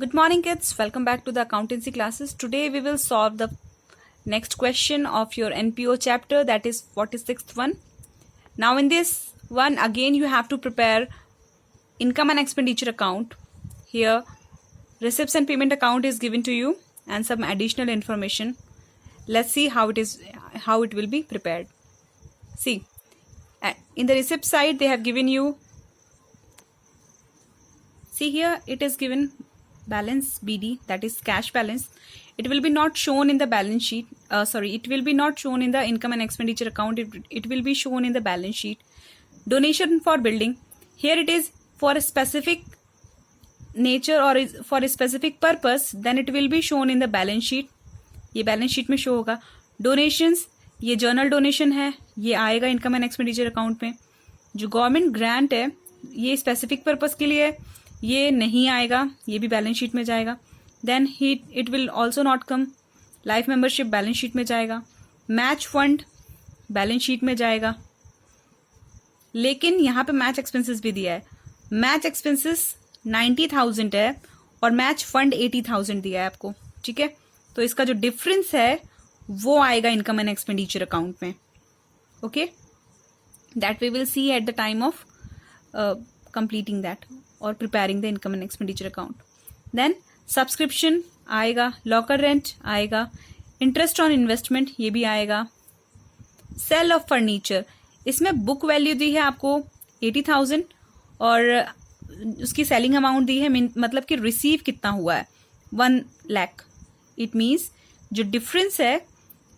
Good morning, kids. Welcome back to the accountancy classes. Today we will solve the next question of your NPO chapter, that is 46th one. Now in this one again you have to prepare income and expenditure account. Here receipts and payment account is given to you and some additional information. Let's see how it will be prepared. See, in the receipt side they have given you, see here it is given balance BD, that is cash balance. It will be not shown in the balance sheet. It will be not shown in the income and expenditure account. It will be shown in the balance sheet. Donation for building. Here it is for a specific nature or is for a specific purpose. Then it will be shown in the balance sheet. ये balance sheet में show होगा. Donations, ये journal donation है, ये आएगा income and expenditure account में. जो government grant है, ये specific purpose के लिए है, ये नहीं आएगा, ये भी बैलेंस शीट में जाएगा. Then it will also not come. Life membership balance sheet में जाएगा. मैच फंड बैलेंस शीट में जाएगा. लेकिन यहाँ पे मैच एक्सपेंसेस भी दिया है. मैच एक्सपेंसेस 90,000 है और मैच फंड 80,000 दिया है आपको. ठीक है, तो इसका जो डिफरेंस है वो आएगा इनकम एंड एक्सपेंडिचर अकाउंट में. Okay, that we will see at the time of completing that और preparing the income and expenditure account. Then subscription आएगा, लॉकर रेंट आएगा, इंटरेस्ट ऑन इन्वेस्टमेंट ये भी आएगा. सेल ऑफ फर्नीचर, इसमें book value दी है आपको 80,000 और उसकी सेलिंग अमाउंट दी है, मतलब कि रिसीव कितना हुआ है 1 लाख. इट मीन्स जो डिफरेंस है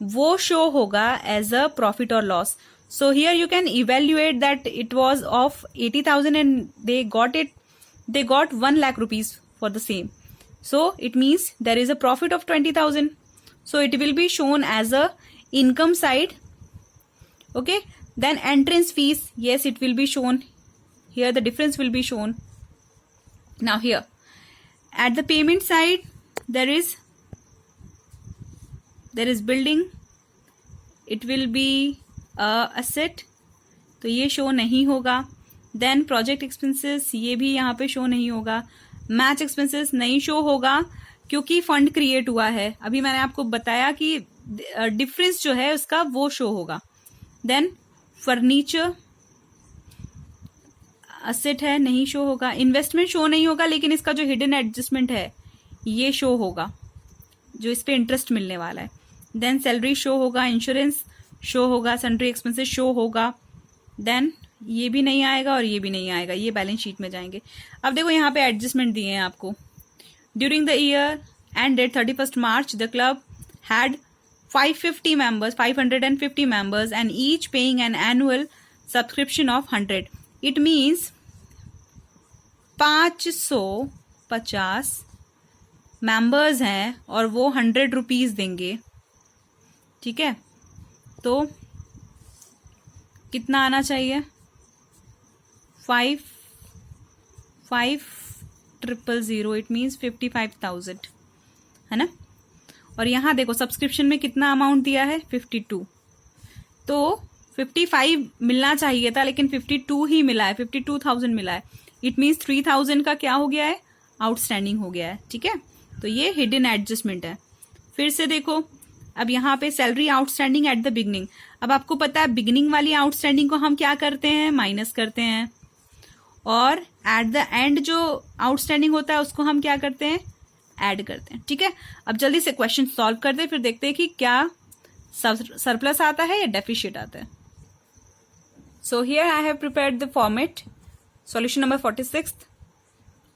वो शो होगा एज अ प्रॉफिट और loss. So here you can evaluate that it was of 80,000 and they got 1 lakh rupees for the same. So it means there is a profit of 20,000. So it will be shown as a income side. Okay. Then entrance fees. Yes, it will be shown. Here the difference will be shown. Now here at the payment side there is building. It will be asset, तो ये show नहीं होगा. Then project expenses ये भी यहाँ पे show नहीं होगा. मैच एक्सपेंसेस नहीं शो होगा क्योंकि फंड क्रिएट हुआ है. अभी मैंने आपको बताया कि डिफरेंस जो है उसका वो शो होगा. देन फर्नीचर असेट है, नहीं शो होगा. इन्वेस्टमेंट शो नहीं होगा लेकिन इसका जो हिडन एडजस्टमेंट है ये शो होगा, जो इस पे इंटरेस्ट मिलने वाला है. देन सैलरी शो होगा, इंश्योरेंस शो होगा, सन्ड्री एक्सपेंसेस शो होगा. देन ये भी नहीं आएगा और ये भी नहीं आएगा, ये बैलेंस शीट में जाएंगे. अब देखो यहाँ पे एडजस्टमेंट दिए हैं आपको. During the year ended 31st March the club had 550 members and each paying an annual subscription of 100. It means 550 members हैं और वो 100 रुपीज देंगे. ठीक है, तो कितना आना चाहिए? 5,500. इट मीन्स 55,000 है ना. और यहाँ देखो सब्सक्रिप्शन में कितना अमाउंट दिया है 52. तो 55 मिलना चाहिए था लेकिन 52 ही मिला है, 52,000 मिला है. इट मीन्स 3,000 का क्या हो गया है? आउटस्टैंडिंग हो गया है. ठीक है, तो ये हिडन एडजस्टमेंट है. फिर से देखो, अब यहाँ पे salary outstanding at the beginning. अब आपको पता है बिगनिंग वाली आउटस्टैंडिंग को हम क्या करते हैं? माइनस करते हैं. और एट द एंड जो आउटस्टैंडिंग होता है उसको हम क्या करते हैं? ऐड करते हैं. ठीक है, अब जल्दी से क्वेश्चन सॉल्व करते हैं, फिर देखते हैं कि क्या सरप्लस आता है या डेफिशिएट आता है. So here I have prepared the format. Solution number 46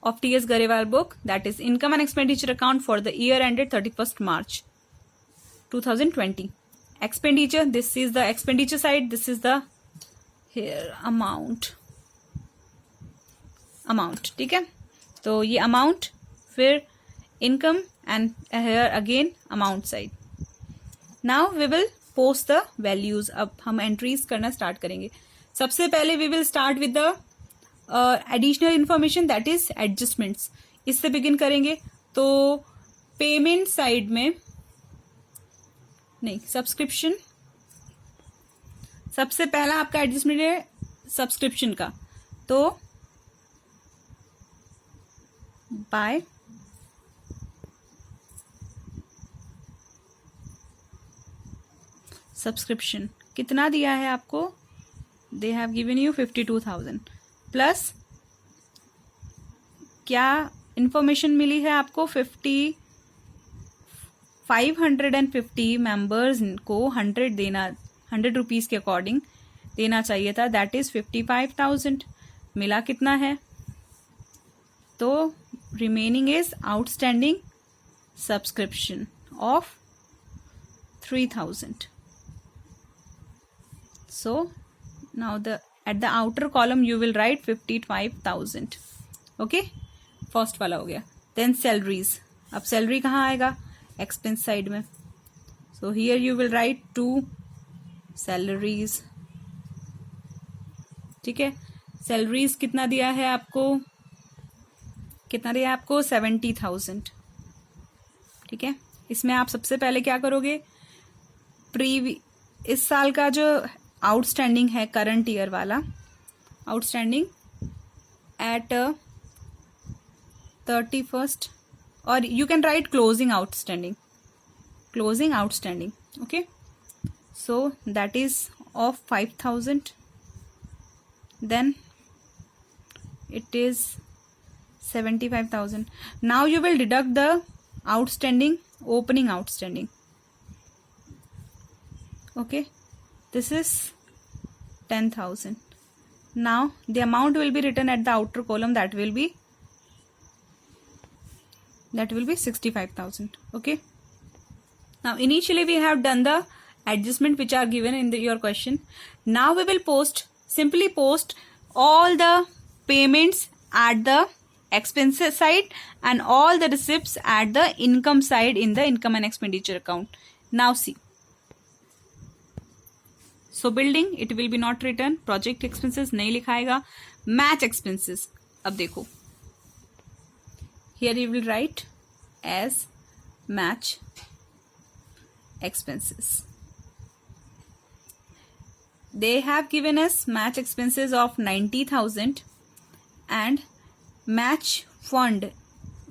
of T.S. Garewal book, that is income and expenditure account for the year ended 31st March 2020. Expenditure, this is the expenditure side, this is the here amount. ठीक है, तो ये amount, फिर income and here again amount side. Now we will post the values. अब हम entries करना start करेंगे. सबसे पहले we will start with the additional information, that is adjustments. इससे begin करेंगे. तो पेमेंट साइड में नहीं, सब्सक्रिप्शन सबसे पहला आपका एडजस्टमेंट है सब्सक्रिप्शन का. तो बाय सब्सक्रिप्शन कितना दिया है आपको, दे हैव गिवन यू 52,000 प्लस क्या इंफॉर्मेशन मिली है आपको, 550 मेंबर्स को 100 रुपीज के अकॉर्डिंग देना चाहिए था, दैट इज 55,000। मिला कितना है, तो remaining is outstanding subscription of 3,000. So now at the outer column you will write 55,000. Okay, first वाला हो गया. देन सैलरीज, अब सैलरी कहाँ आएगा, एक्सपेंस साइड में. So here you will write 2 salaries. ठीक है, सैलरीज कितना दिया है आपको, 70,000. ठीक है, इसमें आप सबसे पहले क्या करोगे, इस साल का जो आउटस्टैंडिंग है करंट ईयर वाला आउटस्टैंडिंग एट 31st, और you can write closing outstanding. Okay, so that is of 5,000. Then it is 75,000. Now you will deduct the opening outstanding. Okay, this is 10,000. Now the amount will be written at the outer column, that will be 65,000. Okay, now initially we have done the adjustment which are given in your question. Now we will simply post all the payments at the expenses side and all the receipts at the income side in the income and expenditure account. Now see, so building it will be not written, project expenses नहीं लिखाएगा, match expenses अब देखो, here you will write as match expenses. They have given us match expenses of 90,000 and match fund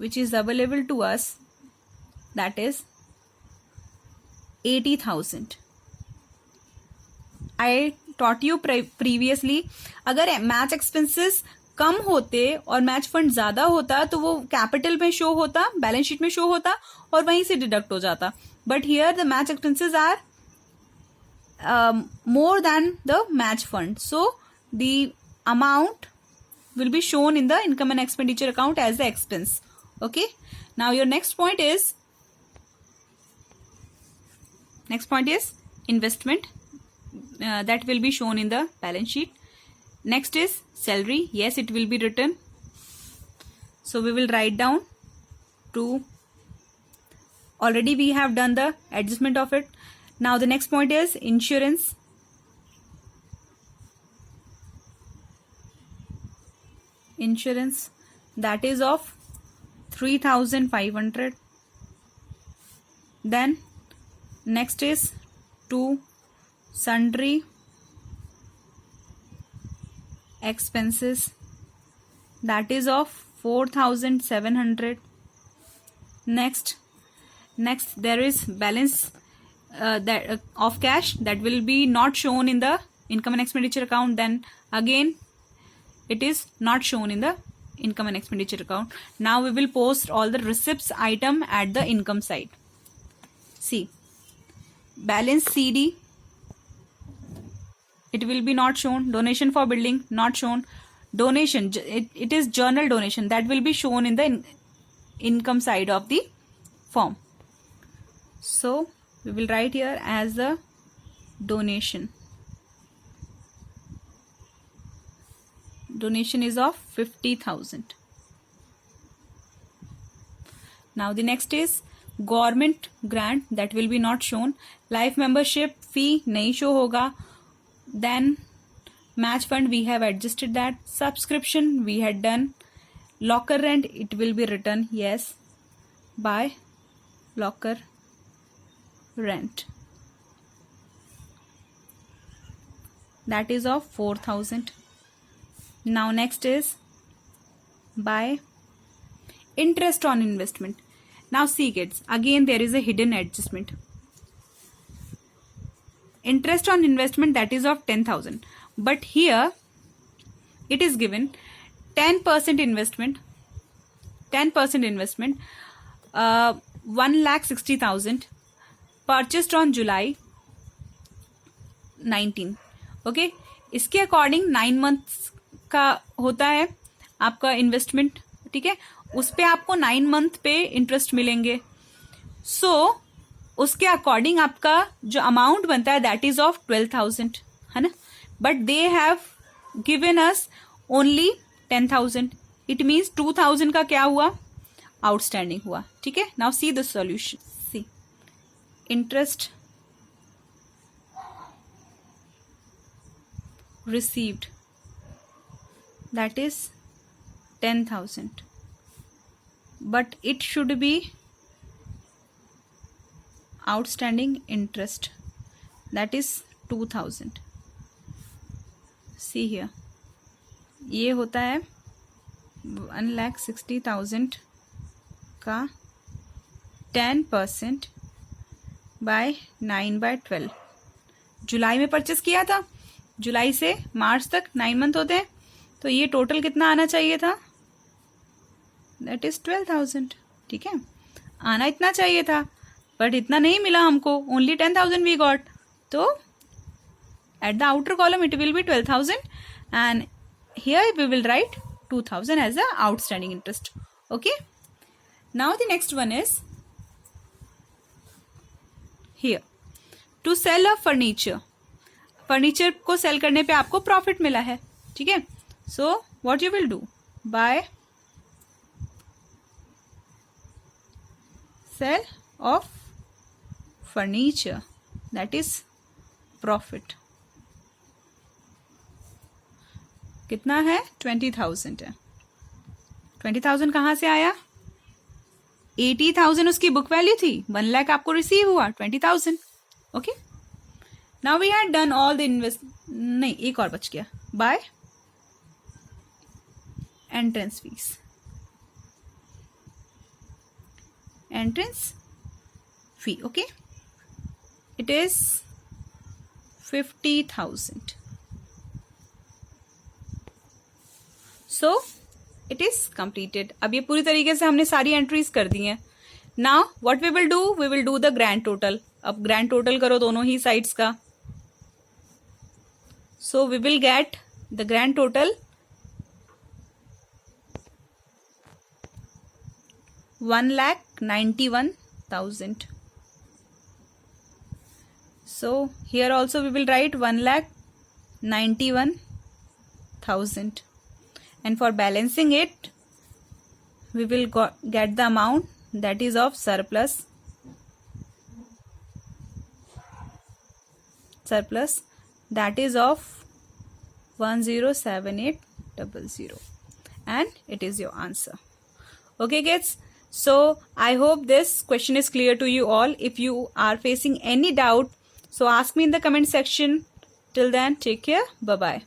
which is available to us, that is 80,000. I taught you previously, अगर match expenses कम होते और match fund ज्यादा होता तो वो capital में show होता, balance sheet में शो होता और वहीं से डिडक्ट हो जाता. But here the match expenses are more than the match fund, so the amount will be shown in the income and expenditure account as the expense. Okay, now your next point is investment, that will be shown in the balance sheet. Next is salary, yes it will be written, so we will write down to, already we have done the adjustment of it. Now the next point is insurance. That is of 3,500. Then next is to sundry expenses, that is of 4,700. Next there is balance of cash, that will be not shown in the income and expenditure account. Then again it is not shown in the income and expenditure account. Now we will post all the receipts item at the income side. See, balance CD, it will be not shown. Donation for building not shown. Donation, it is journal donation, that will be shown in the income side of the form. So we will write here as the donation. Donation is of 50,000. Now the next is government grant, that will be not shown. Life membership fee nahi show hoga. Then match fund, we have adjusted that. Subscription we had done. Locker rent, it will be written, yes, by locker rent, that is of 4,000. Now next is by interest on investment. Now see kids, again there is a hidden adjustment. interest on investment that is of 10,000. But here it is given 10% investment, 1,60,000 purchased on July 19. Okay, इसके according 9 months का होता है आपका investment, ठीक है, उस पे आपको 9 मंथ पे इंटरेस्ट मिलेंगे. सो उसके अकॉर्डिंग आपका जो अमाउंट बनता है दैट इज ऑफ 12,000, है ना. But they have given us only 10,000. It means 2,000 का क्या हुआ, आउटस्टैंडिंग हुआ. ठीक है, now see the solution. See, interest received that is 10,000, but it should be outstanding interest that is 2,000. see here, ये होता है 1,60,000 का 10% by 9/12. जुलाई में परचेस किया था, जुलाई से मार्च तक 9 मंथ होते हैं, तो ये टोटल कितना आना चाहिए था, दैट इज 12,000. ठीक है, आना इतना चाहिए था, बट इतना नहीं मिला हमको, ओनली 10,000 वी गॉट. तो at the outer column it will be 12,000 and here we will write 2,000 as a outstanding interest. Okay, now the next one is here to sell a furniture. Furniture को sell करने पे आपको profit मिला है. ठीक है, so what you will do, by sell of furniture that is profit. कितना है, 20,000 है. 20,000 कहां से आया, 80,000 उसकी बुक वैल्यू थी, 1 लाख आपको रिसीव हुआ, 20,000. Okay, now we had done all the नहीं, एक और बच गया, by entrance fees. Entrance fee, okay, it is 50,000. So it is completed. अब ये पूरी तरीके से हमने सारी एंट्रीज कर दी हैं. Now what we will do the grand total. अब ग्रैंड टोटल करो दोनों ही साइड्स का. So we will get the grand total 1,91,000. So here also we will write 1,91,000, and for balancing it we will get the amount that is of surplus that is of 107800, and it is your answer. Okay kids, so I hope this question is clear to you all. If you are facing any doubt, so ask me in the comment section. Till then, take care, bye bye.